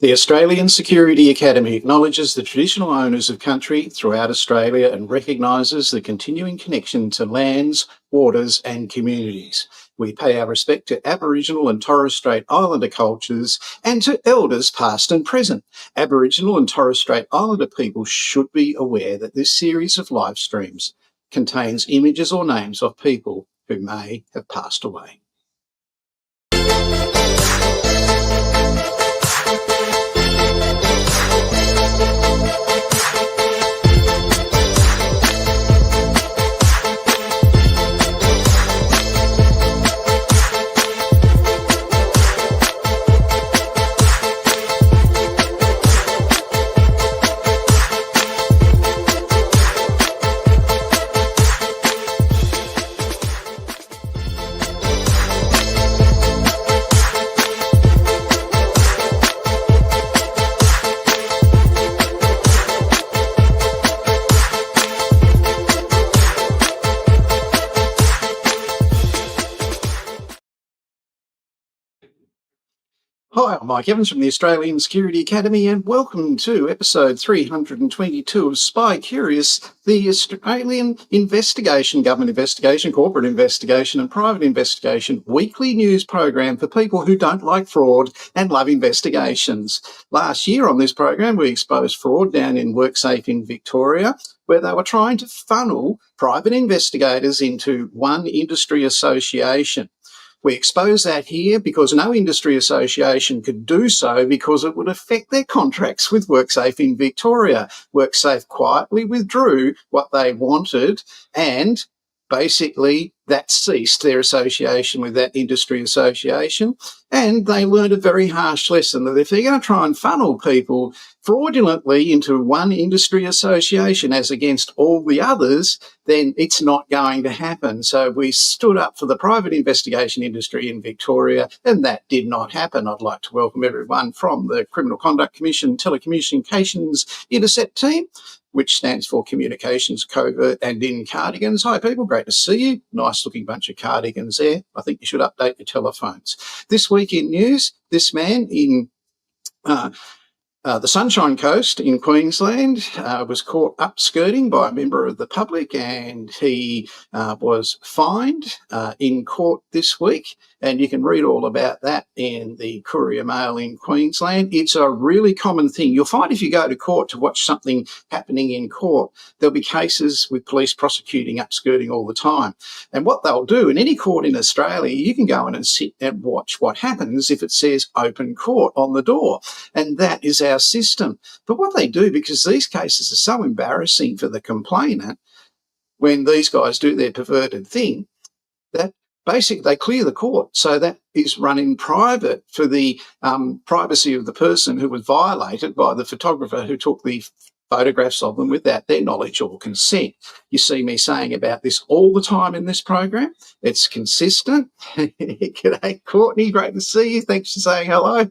The Australian Security Academy acknowledges the traditional owners of country throughout Australia and recognises the continuing connection to lands, waters, and communities. We pay our respect to Aboriginal and Torres Strait Islander cultures and to elders past and present. Aboriginal and Torres Strait Islander people should be aware that this series of live streams contains images or names of people who may have passed away. Hi, I'm Mike Evans from the Australian Security Academy, and welcome to episode 322 of Spy Curious, the Australian investigation, government investigation, corporate investigation, and private investigation weekly news program for people who don't like fraud and love investigations. Last year on this program, we exposed fraud down in WorkSafe in Victoria, where they were trying to funnel private investigators into one industry association. We expose that here because no industry association could do so because it would affect their contracts with WorkSafe in Victoria. WorkSafe quietly withdrew what they wanted, and basically that ceased their association with that industry association. And they learned a very harsh lesson that if they're going to try and funnel people fraudulently into one industry association as against all the others, then it's not going to happen. So we stood up for the private investigation industry in Victoria, and that did not happen. I'd like to welcome everyone from the Criminal Conduct Commission Telecommunications Intercept team, which stands for Communications Covert and in Cardigans. Hi people, great to see you. Nice looking bunch of cardigans there. I think you should update your telephones. This week in news, this man in the Sunshine Coast in Queensland was caught upskirting by a member of the public, and he was fined in court this week. And you can read all about that in the Courier Mail in Queensland. It's a really common thing. You'll find if you go to court to watch something happening in court, there'll be cases with police prosecuting upskirting all the time. And what they'll do in any court in Australia, you can go in and sit and watch what happens if it says open court on the door. And that is our system. But what they do, because these cases are so embarrassing for the complainant, when these guys do their perverted thing, that basically they clear the court. So that is run in private for the privacy of the person who was violated by the photographer who took the photographs of them without their knowledge or consent. You see me saying about this all the time in this program. It's consistent. G'day, Courtney. Great to see you. Thanks for saying hello.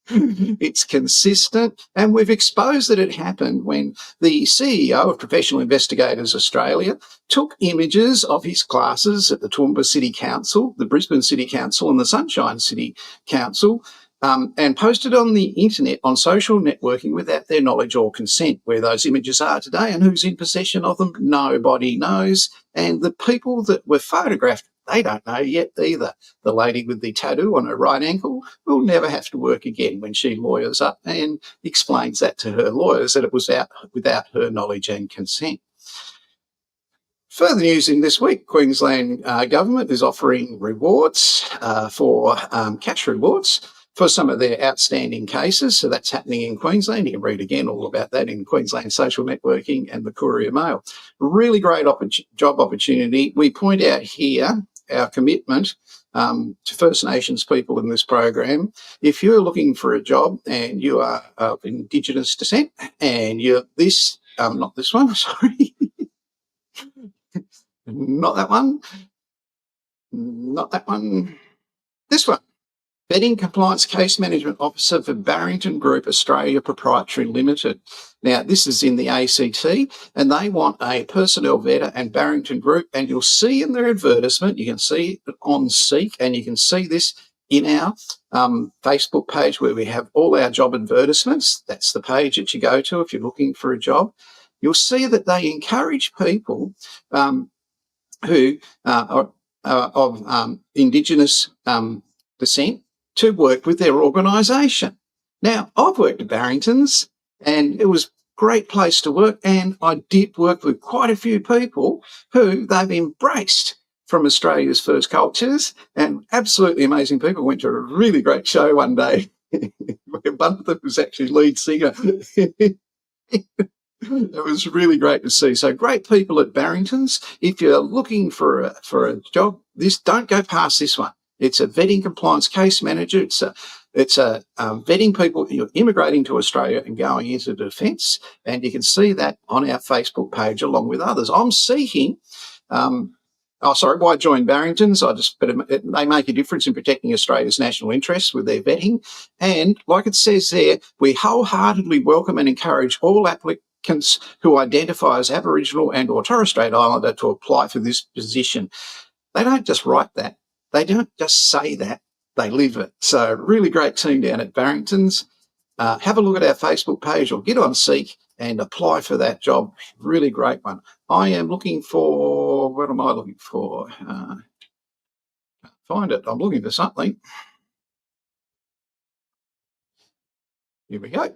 It's consistent, and we've exposed that it happened when the CEO of Professional Investigators Australia took images of his classes at the Toowoomba City Council, the Brisbane City Council and the Sunshine City Council, and posted on the internet on social networking without their knowledge or consent. Where those images are today and who's in possession of them, nobody knows. And the people that were photographed, they don't know yet either. The lady with the tattoo on her right ankle will never have to work again when she lawyers up and explains that to her lawyers that it was out without her knowledge and consent. Further news in this week, Queensland government is offering rewards for cash rewards for some of their outstanding cases. So that's happening in Queensland. You can read again all about that in Queensland Social Networking and the Courier Mail. Really great job opportunity. We point out here our commitment to First Nations people in this program. If you're looking for a job and you are of Indigenous descent and you're this, not this one, sorry, not that one, not that one, this one. Vetting Compliance Case Management Officer for Barrington Group Australia Proprietary Limited. Now, this is in the ACT, and they want a personnel vetter and Barrington Group, and you'll see in their advertisement, you can see it on Seek, and you can see this in our Facebook page where we have all our job advertisements. That's the page that you go to if you're looking for a job. You'll see that they encourage people who are of Indigenous descent to work with their organisation. Now, I've worked at Barrington's and it was a great place to work, and I did work with quite a few people who they've embraced from Australia's first cultures, and absolutely amazing people. Went to a really great show one day where one of them was actually lead singer. It was really great to see. So great people at Barrington's. If you're looking for a job, don't go past this one. It's a vetting compliance case manager. It's a vetting people who are immigrating to Australia and going into defence, and you can see that on our Facebook page along with others. I'm seeking. Why join Barrington's? They make a difference in protecting Australia's national interests with their vetting, and like it says there, we wholeheartedly welcome and encourage all applicants who identify as Aboriginal and or Torres Strait Islander to apply for this position. They don't just write that. They don't just say that, they live it. So really great team down at Barrington's. Have a look at our Facebook page or get on Seek and apply for that job. Really great one. I am looking for, what am I looking for? Can't find it. I'm looking for something. Here we go.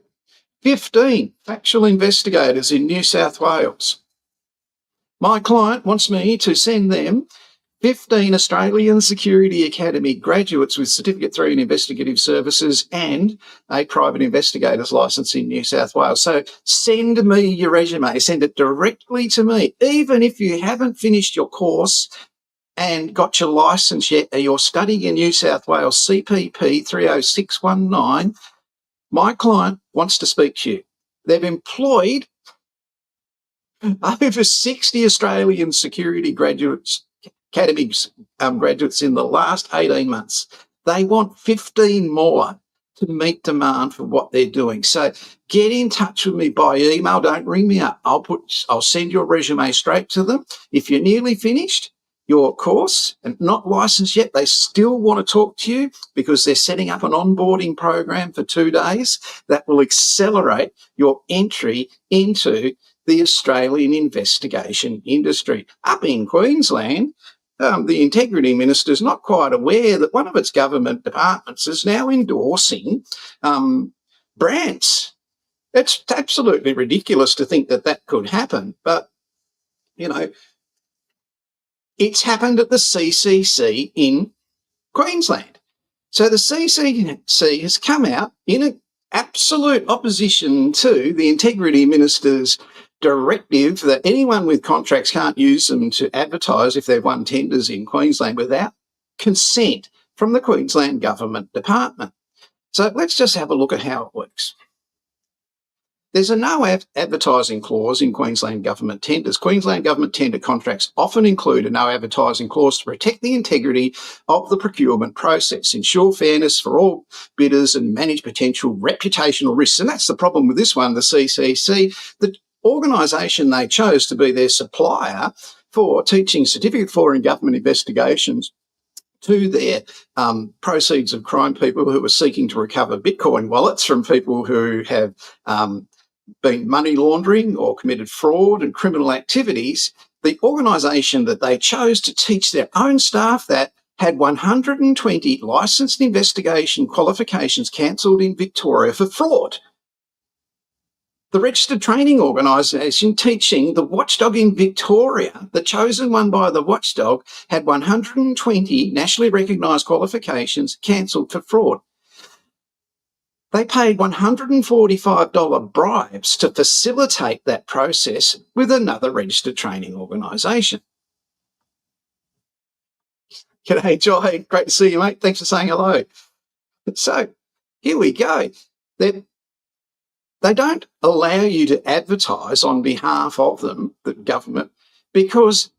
15 factual investigators in New South Wales. My client wants me to send them 15 Australian Security Academy graduates with Certificate 3 in Investigative Services and a private investigator's licence in New South Wales. So send me your resume. Send it directly to me. Even if you haven't finished your course and got your licence yet, or you're studying in New South Wales, CPP 30619, my client wants to speak to you. They've employed over 60 Australian security graduates, academies graduates in the last 18 months. They want 15 more to meet demand for what they're doing. So get in touch with me by email. Don't ring me up. I'll send your resume straight to them. If you're nearly finished your course and not licensed yet, they still want to talk to you because they're setting up an onboarding program for 2 days that will accelerate your entry into the Australian investigation industry. Up in Queensland, the Integrity Minister is not quite aware that one of its government departments is now endorsing brands. It's absolutely ridiculous to think that that could happen, but, it's happened at the CCC in Queensland. So the CCC has come out in an absolute opposition to the Integrity Minister's directive that anyone with contracts can't use them to advertise if they've won tenders in Queensland without consent from the Queensland Government Department. So let's just have a look at how it works. There's a no advertising clause in Queensland Government tenders. Queensland Government tender contracts often include a no advertising clause to protect the integrity of the procurement process, ensure fairness for all bidders and manage potential reputational risks. And that's the problem with this one, the CCC. The organisation they chose to be their supplier for teaching Certificate 4 in Government investigations to their proceeds of crime people who are seeking to recover Bitcoin wallets from people who have been money laundering or committed fraud and criminal activities. The organisation that they chose to teach their own staff that had 120 licensed investigation qualifications cancelled in Victoria for fraud. The registered training organisation teaching the Watchdog in Victoria, the chosen one by the Watchdog, had 120 nationally recognised qualifications cancelled for fraud. They paid $145 bribes to facilitate that process with another registered training organisation. G'day, Joy. Great to see you, mate. Thanks for saying hello. So here we go. They don't allow you to advertise on behalf of them, the government, because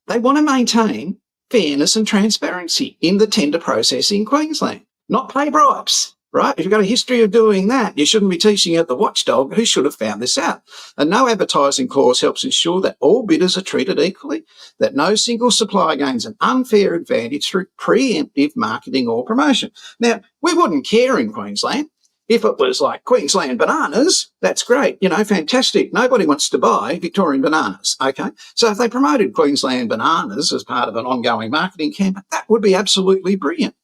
they want to maintain fairness and transparency in the tender process in Queensland. not pay bribes, right? If you've got a history of doing that, you shouldn't be teaching at the watchdog who should have found this out. A no advertising clause helps ensure that all bidders are treated equally, that no single supplier gains an unfair advantage through preemptive marketing or promotion. Now, we wouldn't care in Queensland if it was like Queensland bananas. That's great, fantastic. Nobody wants to buy Victorian bananas, okay? So if they promoted Queensland bananas as part of an ongoing marketing campaign, that would be absolutely brilliant.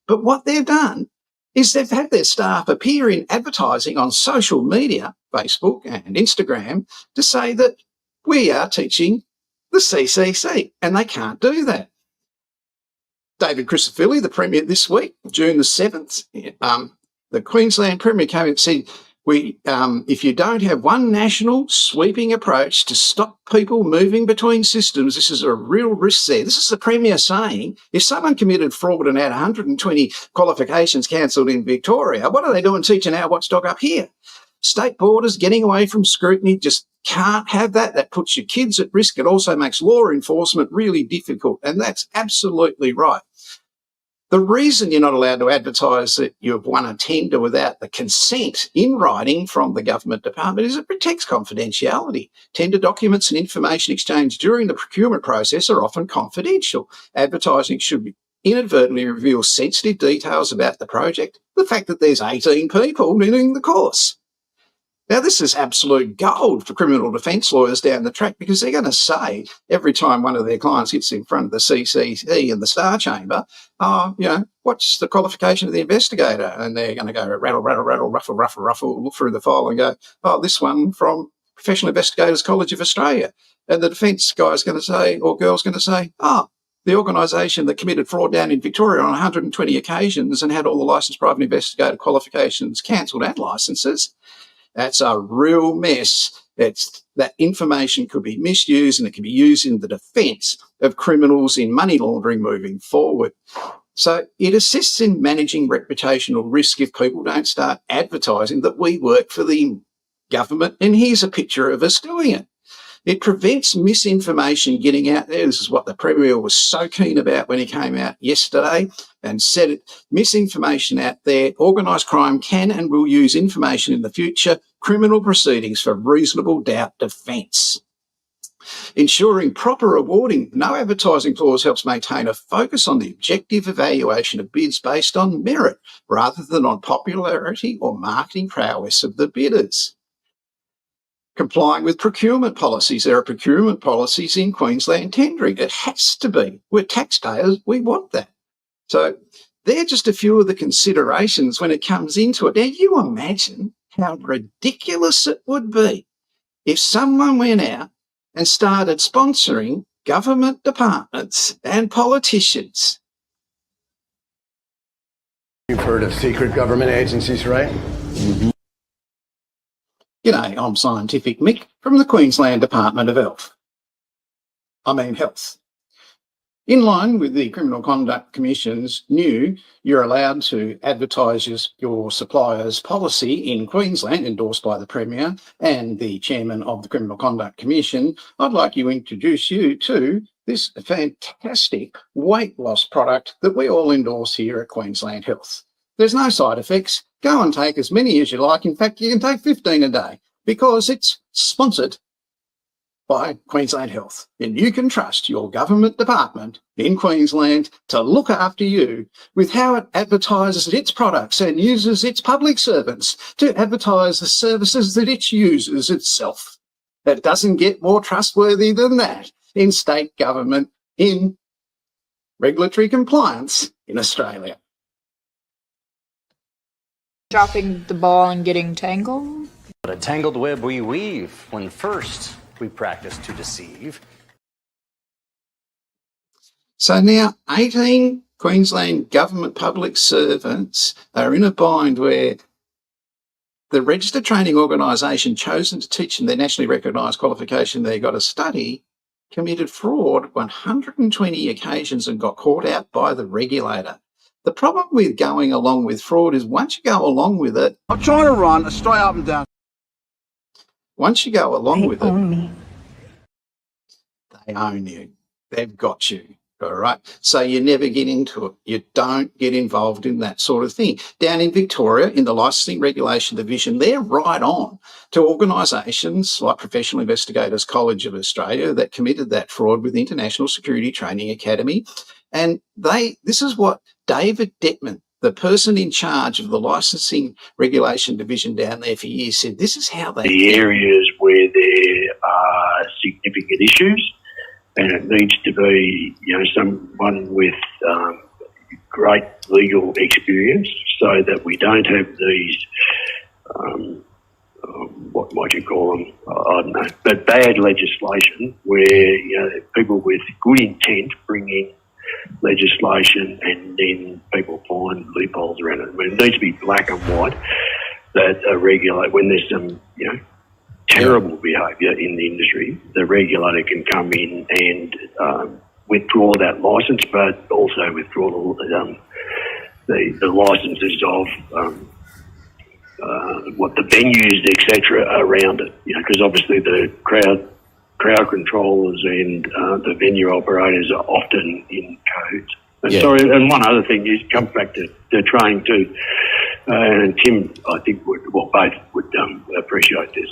But what they've done is they've had their staff appear in advertising on social media, Facebook and Instagram, to say that we are teaching the CCC, and they can't do that. David Crisafulli, the Premier this week, June the 7th, the Queensland Premier came and said, if you don't have one national sweeping approach to stop people moving between systems, this is a real risk there. This is the Premier saying, if someone committed fraud and had 120 qualifications cancelled in Victoria, what are they doing teaching our watchdog up here? State borders, getting away from scrutiny, just can't have that. That puts your kids at risk. It also makes law enforcement really difficult, and that's absolutely right. The reason you're not allowed to advertise that you've won a tender without the consent in writing from the government department is it protects confidentiality. Tender documents and information exchanged during the procurement process are often confidential. Advertising should inadvertently reveal sensitive details about the project, the fact that there's 18 people doing the course. Now, this is absolute gold for criminal defence lawyers down the track, because they're going to say every time one of their clients gets in front of the CCC and the Star Chamber, what's the qualification of the investigator? And they're going to go rattle, rattle, rattle, ruffle, ruffle, ruffle, look through the file and go, this one from Professional Investigators College of Australia. And the defence guy's going to say, or girl's going to say, the organisation that committed fraud down in Victoria on 120 occasions and had all the licensed private investigator qualifications cancelled and licences. That's a real mess. That information could be misused, and it can be used in the defence of criminals in money laundering moving forward. So it assists in managing reputational risk if people don't start advertising that we work for the government and here's a picture of us doing it. It prevents misinformation getting out there. This is what the Premier was so keen about when he came out yesterday and said it. Misinformation out there. Organised crime can and will use information in the future. Criminal proceedings for reasonable doubt defence. Ensuring proper awarding. No advertising clause helps maintain a focus on the objective evaluation of bids based on merit rather than on popularity or marketing prowess of the bidders. Complying with procurement policies. There are procurement policies in Queensland tendering. It has to be. We're taxpayers. We want that. So they're just a few of the considerations when it comes into it. Now, you imagine how ridiculous it would be if someone went out and started sponsoring government departments and politicians. You've heard of secret government agencies, right? Mm-hmm. G'day, I'm Scientific Mick from the Queensland Department of Health. In line with the Criminal Conduct Commission's new You're Allowed to Advertise Your Supplier's policy in Queensland, endorsed by the Premier and the Chairman of the Criminal Conduct Commission, I'd like to introduce you to this fantastic weight loss product that we all endorse here at Queensland Health. There's no side effects. Go and take as many as you like. In fact, you can take 15 a day because it's sponsored by Queensland Health. And you can trust your government department in Queensland to look after you with how it advertises its products and uses its public servants to advertise the services that it uses itself. It doesn't get more trustworthy than that in state government, in regulatory compliance in Australia. Dropping the ball and getting tangled? But a tangled web we weave when first we practice to deceive. So now 18 Queensland government public servants are in a bind where the registered training organisation chosen to teach them their nationally recognised qualification they got to study committed fraud 120 occasions and got caught out by the regulator. The problem with going along with fraud is once you go along with it... I'm trying to run a straight up and down. Once you go along with it... They own me. They own you. They've got you. All right. So you never get into it. You don't get involved in that sort of thing. Down in Victoria, in the Licensing Regulation Division, they're right on to organisations like Professional Investigators College of Australia that committed that fraud with International Security Training Academy. And this is what David Detman, the person in charge of the Licensing Regulation Division down there for years, said this is how they... The areas where there are significant issues, and it needs to be, someone with great legal experience, so that we don't have these, what might you call them? I don't know, but bad legislation where people with good intent bring in legislation and then people find loopholes around it. I mean, it needs to be black and white that regulate when there's some, terrible behaviour in the industry. The regulator can come in and withdraw that licence, but also withdraw the licences of what the venues, etc., around it. Because obviously the crowd controllers and the venue operators are often in cahoots. And sorry, and one other thing is comes back to training too. And Tim, I think, both would appreciate this.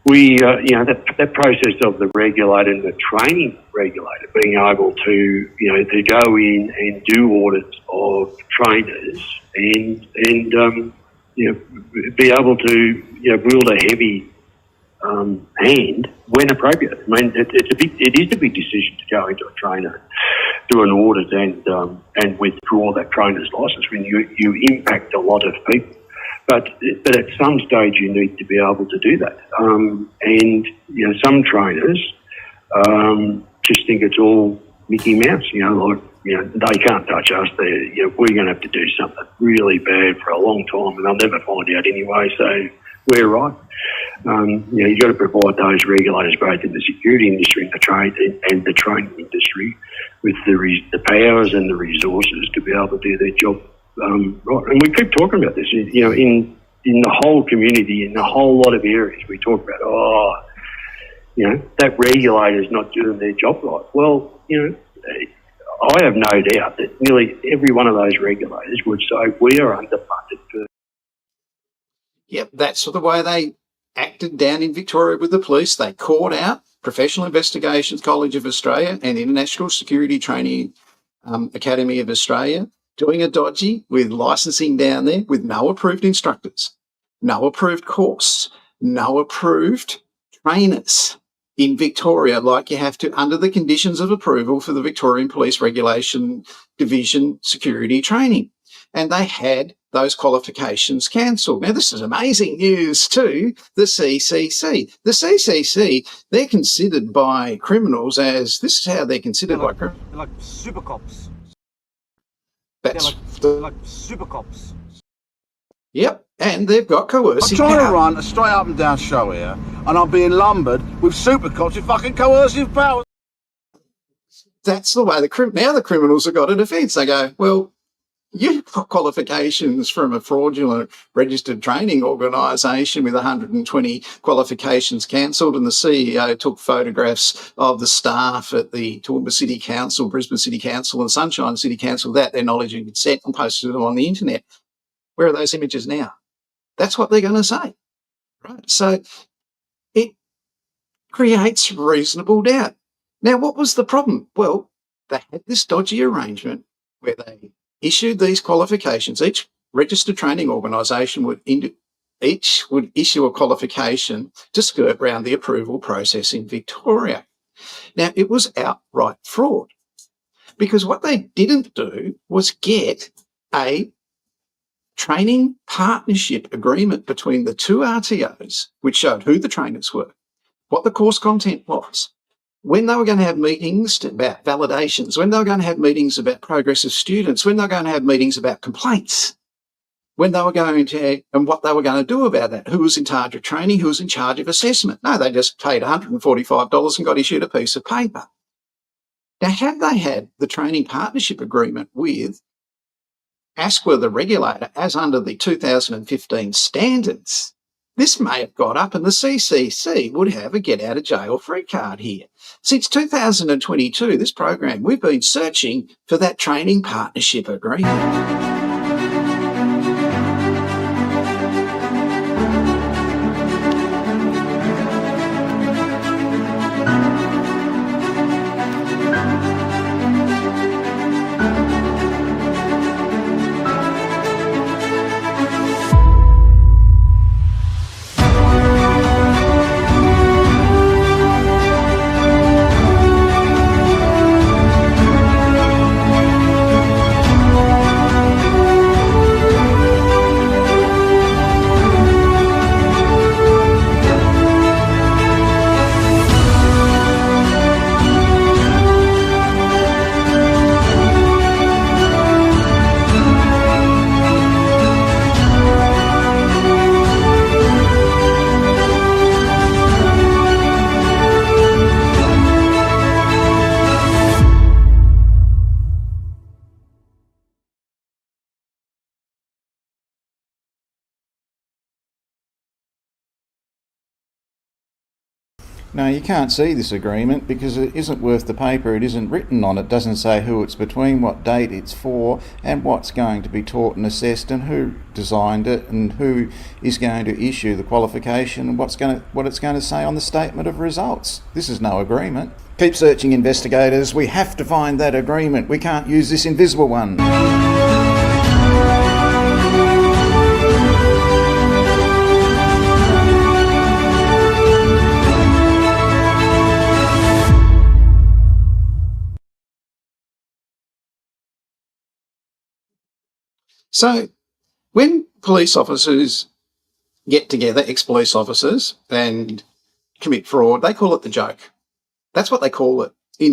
We, that process of the regulator and the training regulator being able to, to go in and do audits of trainers and be able to, wield a heavy hand when appropriate. I mean, it is a big decision to go into a trainer, do an audit and withdraw that trainer's license when you impact a lot of people. But at some stage you need to be able to do that. And some trainers just think it's all Mickey Mouse. They can't touch us. We're going to have to do something really bad for a long time, and they'll never find out anyway. So we're right. You've got to provide those regulators, both in the security industry and the training industry, with the powers and the resources to be able to do their job. Right, and we keep talking about this. In the whole community, in a whole lot of areas, we talk about that regulator's not doing their job right. Well, I have no doubt that nearly every one of those regulators would say we are underfunded. Yep, that's the way they acted down in Victoria with the police. They caught out Professional Investigations College of Australia and International Security Training Academy of Australia doing a dodgy with licensing down there with no approved instructors, no approved course, no approved trainers in Victoria, like you have to under the conditions of approval for the Victorian Police Regulation Division security training. And they had those qualifications cancelled. Now, this is amazing news to the CCC. The CCC, they're considered by criminals as, this is how they're considered by criminals. They're like super cops. That's they're like super cops. Yep, and they've got coercive I'm trying power. to run a straight up and down show here, and I'm being lumbered with super cops with fucking coercive powers. That's the way now the criminals have got a defence. They go, well, you've got qualifications from a fraudulent registered training organisation with 120 qualifications cancelled, and the CEO took photographs of the staff at the Toowoomba City Council, Brisbane City Council and Sunshine City Council without their knowledge and consent and posted them on the internet. Where are those images now? That's what they're going to say. Right? So it creates reasonable doubt. Now, what was the problem? Well, they had this dodgy arrangement where they issued these qualifications. Each registered training organisation would issue a qualification to skirt around the approval process in Victoria. Now, it was outright fraud because what they didn't do was get a training partnership agreement between the two RTOs, which showed who the trainers were, what the course content was, when they were going to have meetings about validations, when they were going to have meetings about progress of students, when they were going to have meetings about complaints, when they were going to, and what they were going to do about that, who was in charge of training, who was in charge of assessment. No, they just paid $145 and got issued a piece of paper. Now, had they had the training partnership agreement with ASQA, the regulator, as under the 2015 standards, This may have got up and the CCC would have a get-out-of-jail-free card here. Since 2022, this program, we've been searching for that training partnership agreement. No, you can't see this agreement because it isn't worth the paper it isn't written on. It doesn't say who it's between, what date it's for, and what's going to be taught and assessed, and who designed it, and who is going to issue the qualification, and what it's going to say on the statement of results. This is no agreement. Keep searching, investigators. We have to find that agreement. We can't use this invisible one. So when police officers get together, ex-police officers, and commit fraud, they call it the joke. That's what they call it.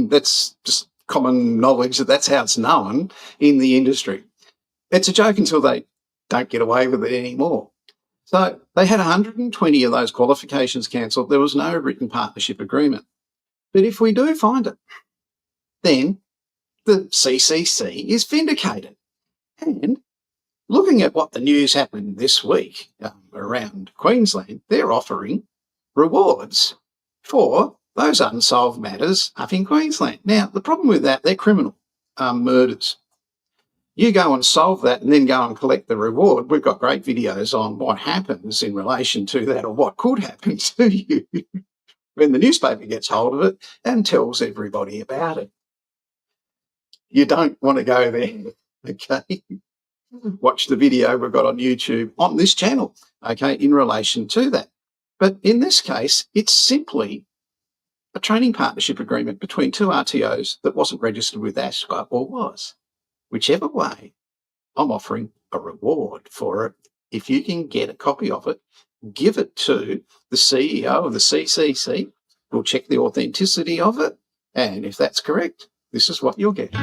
That's just common knowledge that's how it's known in the industry. It's a joke until they don't get away with it anymore. So they had 120 of those qualifications cancelled. There was no written partnership agreement. But if we do find it, then the CCC is vindicated. And looking at what the news happened this week around Queensland, they're offering rewards for those unsolved matters up in Queensland. Now, the problem with that, they're criminal murders. You go and solve that and then go and collect the reward. We've got great videos on what happens in relation to that, or what could happen to you when the newspaper gets hold of it and tells everybody about it. You don't want to go there, okay? Watch the video we've got on YouTube on this channel, okay, in relation to that. But in this case, it's simply a training partnership agreement between two RTOs that wasn't registered with ASQA, or was. Whichever way, I'm offering a reward for it. If you can get a copy of it, give it to the CEO of the CCC. We'll check the authenticity of it. And if that's correct, this is what you'll get.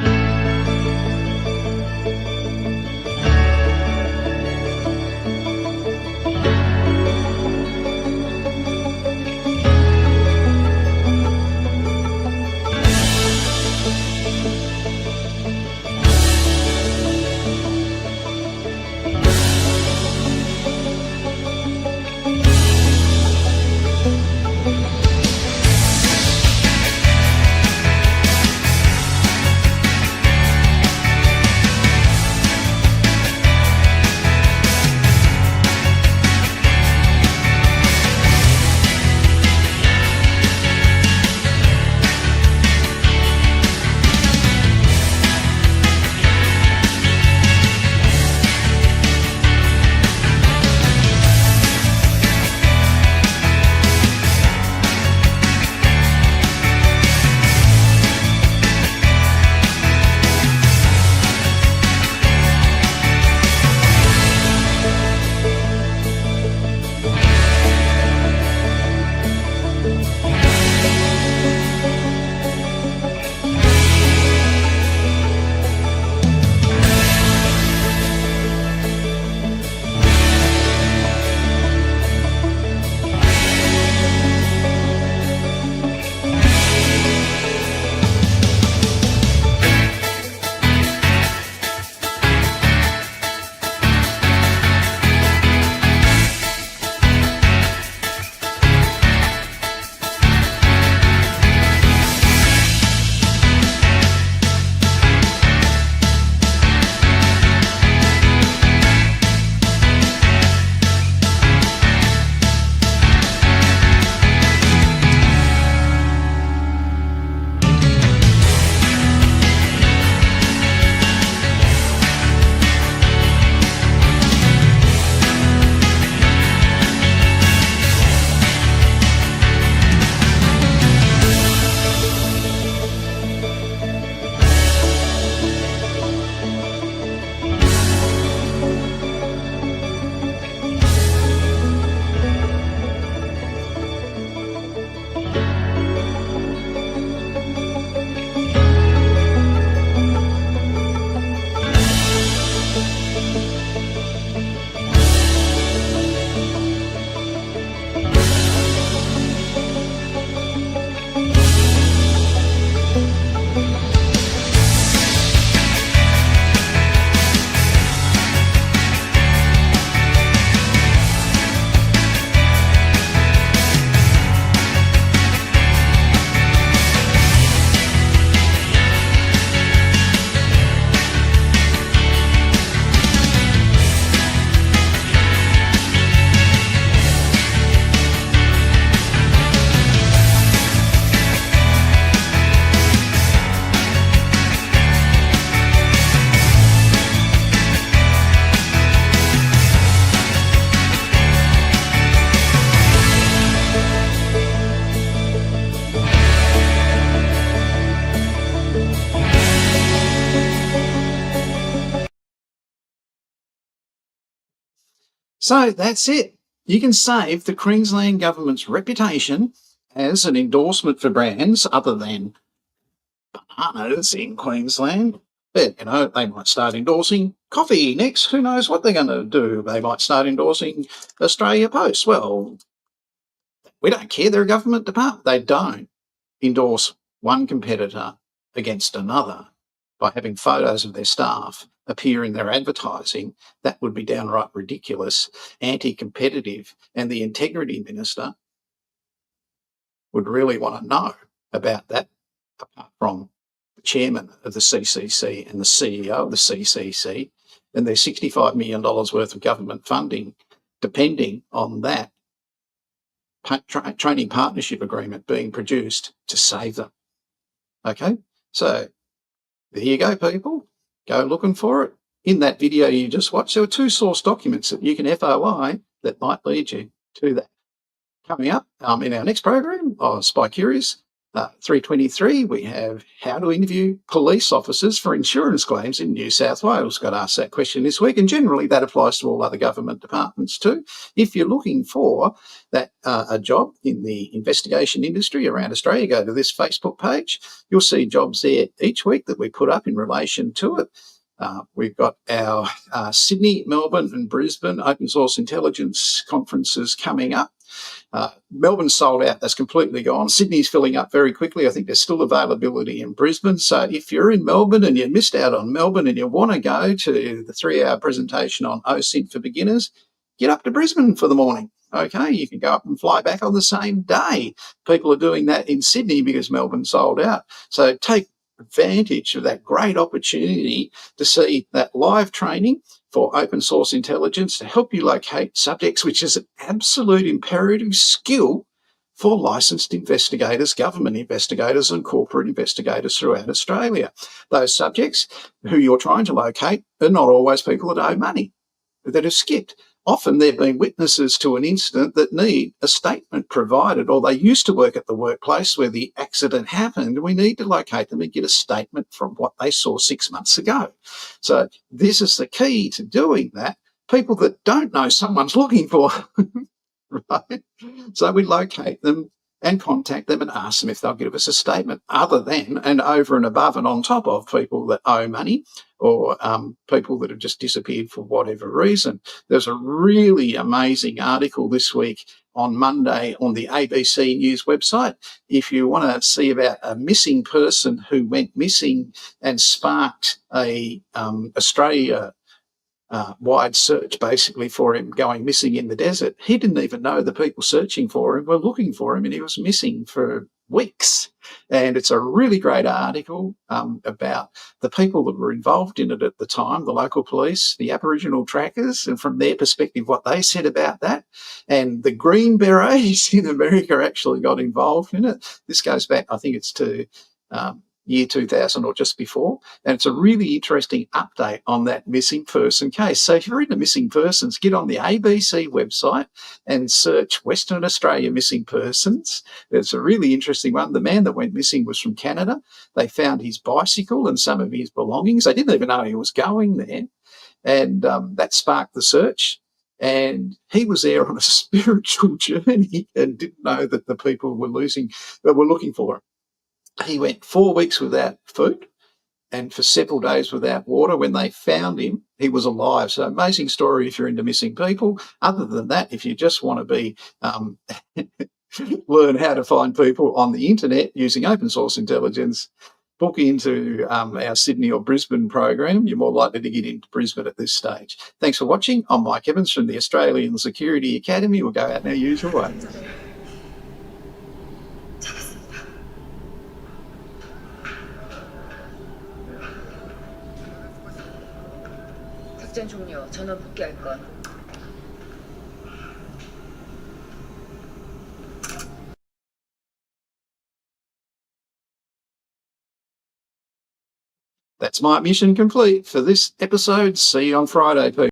So that's it. You can save the Queensland government's reputation as an endorsement for brands other than bananas in Queensland. But, they might start endorsing coffee next. Who knows what they're going to do? They might start endorsing Australia Post. Well, we don't care. They're a government department. They don't endorse one competitor against another by having photos of their staff appear in their advertising. That would be downright ridiculous, anti-competitive, and the Integrity Minister would really want to know about that, apart from the chairman of the CCC and the CEO of the CCC and their $65 million worth of government funding, depending on that training partnership agreement being produced to save them. Okay, so there you go, people. Go looking for it. In that video you just watched, there were 2 source documents that you can FOI that might lead you to that. Coming up in our next program of Spy Curious 323, we have how to interview police officers for insurance claims in New South Wales. Got asked that question this week, and generally that applies to all other government departments too. If you're looking for that a job in the investigation industry around Australia, go to this Facebook page. You'll see jobs there each week that we put up in relation to it. We've got our Sydney, Melbourne and Brisbane open source intelligence conferences coming up. Melbourne's sold out. That's completely gone. Sydney's filling up very quickly. I think there's still availability in Brisbane. So if you're in Melbourne and you missed out on Melbourne and you want to go to the 3-hour presentation on OSINT for beginners, get up to Brisbane for the morning. Okay, you can go up and fly back on the same day. People are doing that in Sydney because Melbourne's sold out. So take advantage of that great opportunity to see that live training for open source intelligence to help you locate subjects, which is an absolute imperative skill for licensed investigators, government investigators and corporate investigators throughout Australia. Those subjects who you're trying to locate are not always people that owe money, that have skipped. Often they've been witnesses to an incident that need a statement provided, or they used to work at the workplace where the accident happened. We need to locate them and get a statement from what they saw 6 months ago. So this is the key to doing that. People that don't know someone's looking for, right? So we locate them and contact them and ask them if they'll give us a statement, other than and over and above and on top of people that owe money or people that have just disappeared for whatever reason. There's a really amazing article this week on Monday on the ABC News website. If you want to see about a missing person who went missing and sparked a Australia wide search basically for him going missing in the desert. He didn't even know the people searching for him were looking for him, and he was missing for weeks. And it's a really great article about the people that were involved in it at the time, the local police, the Aboriginal trackers, and from their perspective, what they said about that. And the Green Berets in America actually got involved in it. This goes back, I think it's to year 2000 or just before. And it's a really interesting update on that missing person case. So if you're into missing persons, get on the ABC website and search Western Australia missing persons. It's a really interesting one. The man that went missing was from Canada. They found his bicycle and some of his belongings. They didn't even know he was going there. And that sparked the search. And he was there on a spiritual journey and didn't know that the people were looking for him. He went 4 weeks without food and for several days without water. When they found him, he was alive. So amazing story if you're into missing people. Other than that, if you just want to be learn how to find people on the internet using open source intelligence, book into our Sydney or Brisbane program. You're more likely to get into Brisbane at this stage. Thanks for watching. I'm Mike Evans from the Australian Security Academy. We'll go out in our usual way. 작전 종료. 전원 복귀할 것. That's my mission complete for this episode. See you on Friday, people.